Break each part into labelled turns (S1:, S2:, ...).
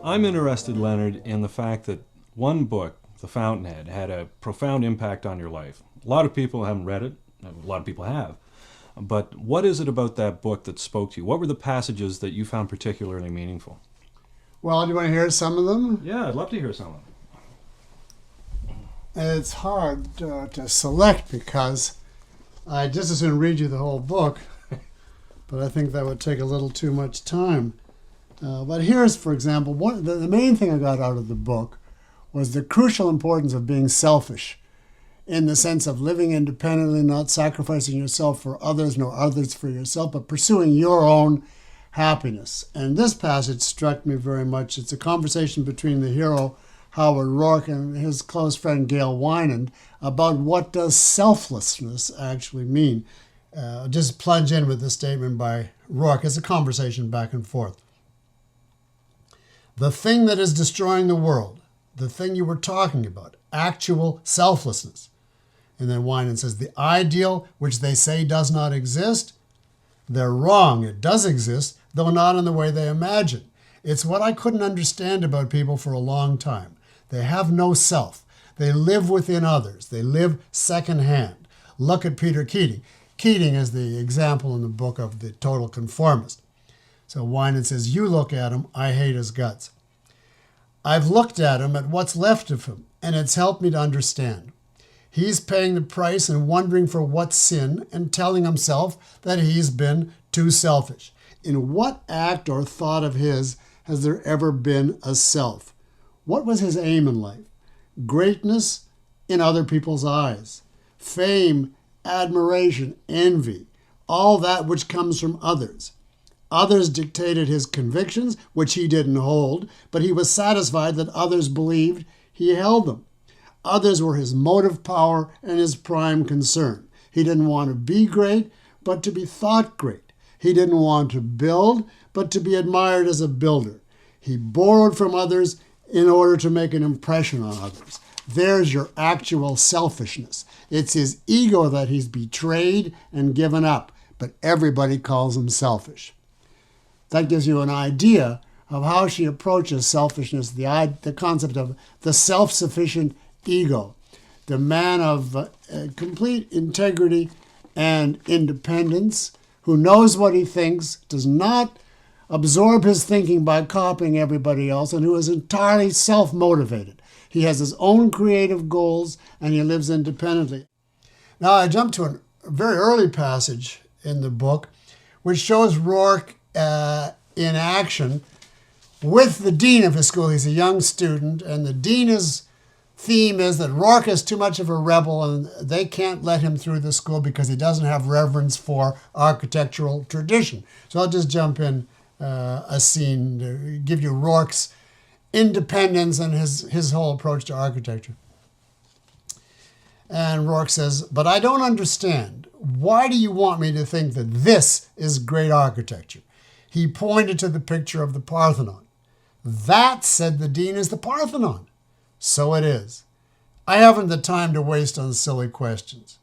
S1: I'm interested, Leonard, in the fact that one book, The Fountainhead, had a profound impact on your life. A lot of people haven't read it. A lot of people have. But what is it about that book that spoke to you? What were the passages that you found particularly meaningful?
S2: Well, do you want to hear some of them?
S1: Yeah, I'd love to hear some of them.
S2: It's hard to select because I just as soon read you the whole book, but I think that would take a little too much time. But here's, for example, the main thing I got out of the book was the crucial importance of being selfish in the sense of living independently, not sacrificing yourself for others, nor others for yourself, but pursuing your own happiness. And this passage struck me very much. It's a conversation between the hero, Howard Rourke, and his close friend, Gail Wynand, about what does selflessness actually mean. Just plunge in with the statement by Rourke. It's a conversation back and forth. The thing that is destroying the world, the thing you were talking about, actual selflessness. And then Wynand says, the ideal which they say does not exist, they're wrong. It does exist, though not in the way they imagine. It's what I couldn't understand about people for a long time. They have no self. They live within others. They live secondhand. Look at Peter Keating. Keating is the example in the book of the total conformist. So Wynand says, you look at him, I hate his guts. I've looked at him, at what's left of him, and it's helped me to understand. He's paying the price and wondering for what sin and telling himself that he's been too selfish. In what act or thought of his has there ever been a self? What was his aim in life? Greatness in other people's eyes, fame, admiration, envy, all that which comes from others. Others dictated his convictions, which he didn't hold, but he was satisfied that others believed he held them. Others were his motive power and his prime concern. He didn't want to be great, but to be thought great. He didn't want to build, but to be admired as a builder. He borrowed from others in order to make an impression on others. There's your actual selfishness. It's his ego that he's betrayed and given up, but everybody calls him selfish. That gives you an idea of how she approaches selfishness, the concept of the self-sufficient ego, the man of complete integrity and independence, who knows what he thinks, does not absorb his thinking by copying everybody else, and who is entirely self-motivated. He has his own creative goals, and he lives independently. Now I jump to a very early passage in the book, which shows Rourke in action with the dean of his school. He's a young student, and the dean's theme is that Rourke is too much of a rebel and they can't let him through the school because he doesn't have reverence for architectural tradition. So I'll just jump in a scene to give you Rourke's independence and his whole approach to architecture. And Rourke says, but I don't understand. Why do you want me to think that this is great architecture? He pointed to the picture of the Parthenon. That, said the dean, is the Parthenon. So it is. I haven't the time to waste on silly questions.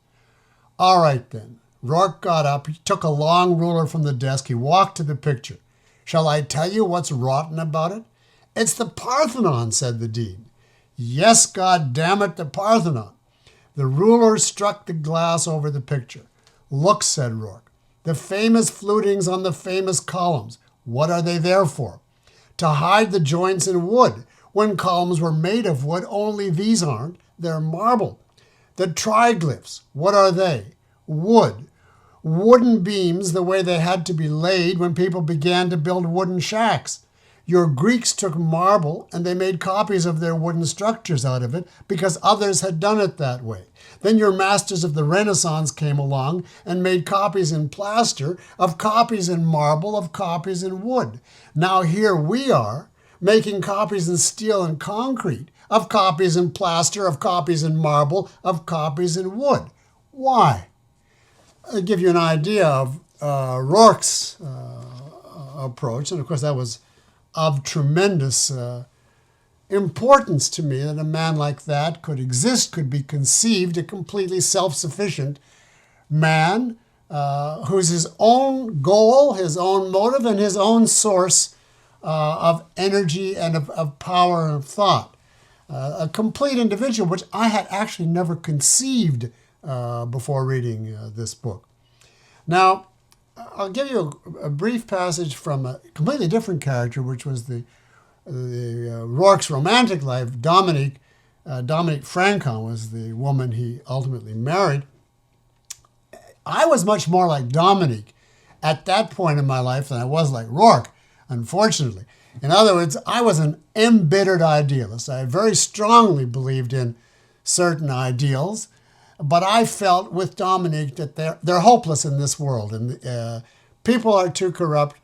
S2: All right, then. Rourke got up. He took a long ruler from the desk. He walked to the picture. Shall I tell you what's rotten about it? It's the Parthenon, said the dean. Yes, God damn it, the Parthenon. The ruler struck the glass over the picture. Look, said Rourke. The famous flutings on the famous columns. What are they there for? To hide the joints in wood. When columns were made of wood, only these aren't. They're marble. The triglyphs, what are they? Wood. Wooden beams the way they had to be laid when people began to build wooden shacks. Your Greeks took marble and they made copies of their wooden structures out of it because others had done it that way. Then your masters of the Renaissance came along and made copies in plaster, of copies in marble, of copies in wood. Now here we are, making copies in steel and concrete, of copies in plaster, of copies in marble, of copies in wood. Why? I'll give you an idea of Rourke's approach, and of course that was of tremendous importance to me, that a man like that could exist, could be conceived, a completely self-sufficient man who's his own goal, his own motive, and his own source of energy and of power and of thought. A complete individual, which I had actually never conceived before reading this book. Now, I'll give you a brief passage from a completely different character, which was the Rourke's romantic life. Dominique Francon was the woman he ultimately married. I was much more like Dominique at that point in my life than I was like Rourke, unfortunately. In other words, I was an embittered idealist. I very strongly believed in certain ideals, but I felt with Dominique that they're hopeless in this world, and people are too corrupt.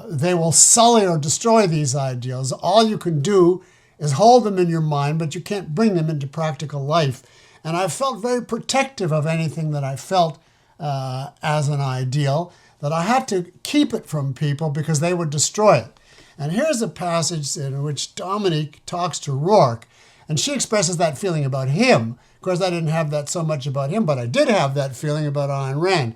S2: They will sully or destroy these ideals. All you can do is hold them in your mind, but you can't bring them into practical life. And I felt very protective of anything that I felt as an ideal, that I had to keep it from people because they would destroy it. And here's a passage in which Dominique talks to Rourke, and she expresses that feeling about him. Of course, I didn't have that so much about him, but I did have that feeling about Ayn Rand.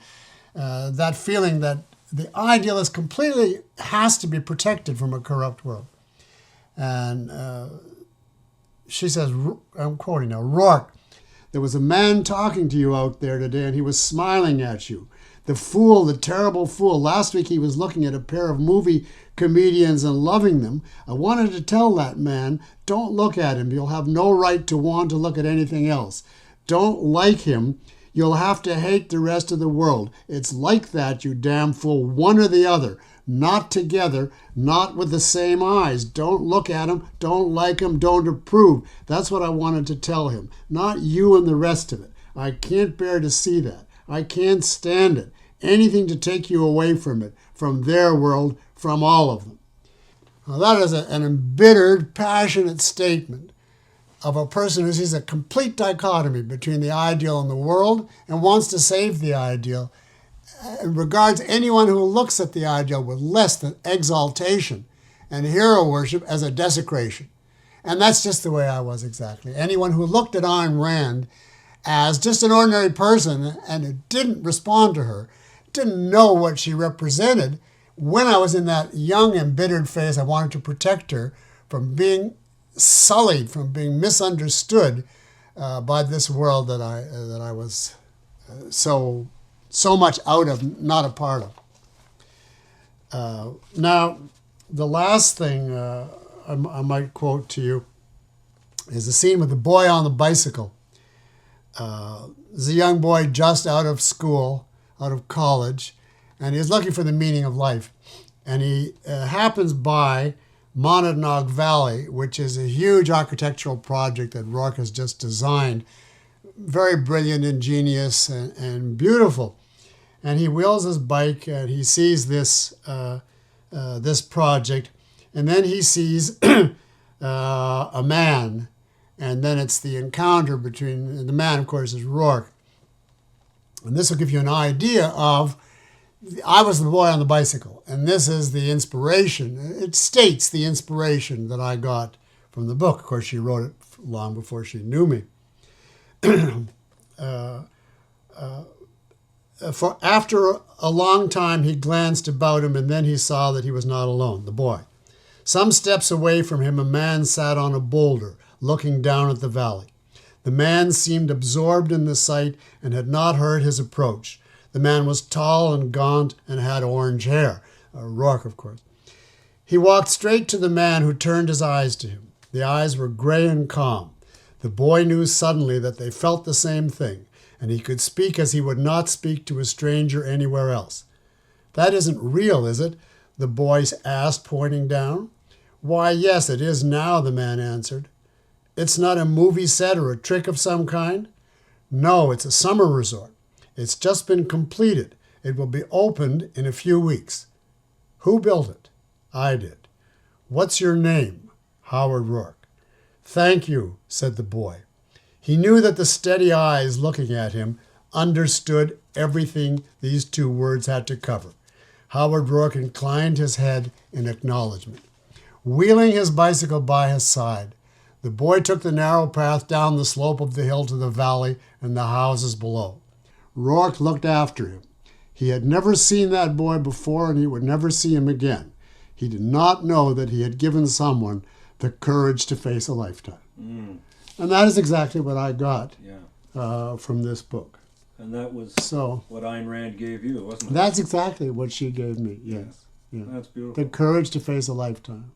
S2: That feeling that the idealist completely has to be protected from a corrupt world. And she says, I'm quoting now, Rourke, there was a man talking to you out there today, and he was smiling at you. The fool, the terrible fool. Last week he was looking at a pair of movie comedians and loving them. I wanted to tell that man, don't look at him. You'll have no right to want to look at anything else. Don't like him. You'll have to hate the rest of the world. It's like that, you damn fool. One or the other. Not together, not with the same eyes. Don't look at him, don't like him, don't approve. That's what I wanted to tell him. Not you and the rest of it. I can't bear to see that. I can't stand it. Anything to take you away from it, from their world, from all of them. Now that is an embittered, passionate statement of a person who sees a complete dichotomy between the ideal and the world and wants to save the ideal, and regards anyone who looks at the ideal with less than exaltation and hero worship as a desecration. And that's just the way I was exactly. Anyone who looked at Ayn Rand as just an ordinary person and didn't respond to her, didn't know what she represented. When I was in that young, embittered phase, I wanted to protect her from being sullied, from being misunderstood by this world that I was so much out of, not a part of. Now, the last thing I might quote to you is the scene with the boy on the bicycle. There's a young boy just out of school, out of college, and he's looking for the meaning of life. And he happens by Monadnock Valley, which is a huge architectural project that Rourke has just designed. Very brilliant, ingenious, and beautiful. And he wheels his bike and he sees this project, and then he sees a man, and then it's the encounter between the man, of course, is Rourke. And this will give you an idea of, I was the boy on the bicycle, and this is the inspiration. It states the inspiration that I got from the book. Of course, she wrote it long before she knew me. For after a long time, he glanced about him, and then he saw that he was not alone, the boy. Some steps away from him, a man sat on a boulder, looking down at the valley. The man seemed absorbed in the sight and had not heard his approach. The man was tall and gaunt and had orange hair. Rourke, of course. He walked straight to the man, who turned his eyes to him. The eyes were gray and calm. The boy knew suddenly that they felt the same thing, and he could speak as he would not speak to a stranger anywhere else. That isn't real, is it? The boy asked, pointing down. Why, yes, it is now, the man answered. It's not a movie set or a trick of some kind? No, it's a summer resort. It's just been completed. It will be opened in a few weeks. Who built it? I did. What's your name? Howard Rourke. Thank you, said the boy. He knew that the steady eyes looking at him understood everything these two words had to cover. Howard Rourke inclined his head in acknowledgement. Wheeling his bicycle by his side, the boy took the narrow path down the slope of the hill to the valley and the houses below. Rourke looked after him. He had never seen that boy before, and he would never see him again. He did not know that he had given someone the courage to face a lifetime.
S1: Mm.
S2: And that is exactly what I got
S1: Yeah.
S2: from this book.
S1: And that was
S2: So
S1: what Ayn Rand gave you, wasn't it?
S2: that's exactly what she gave me, yes. Yeah.
S1: That's beautiful.
S2: The courage to face a lifetime.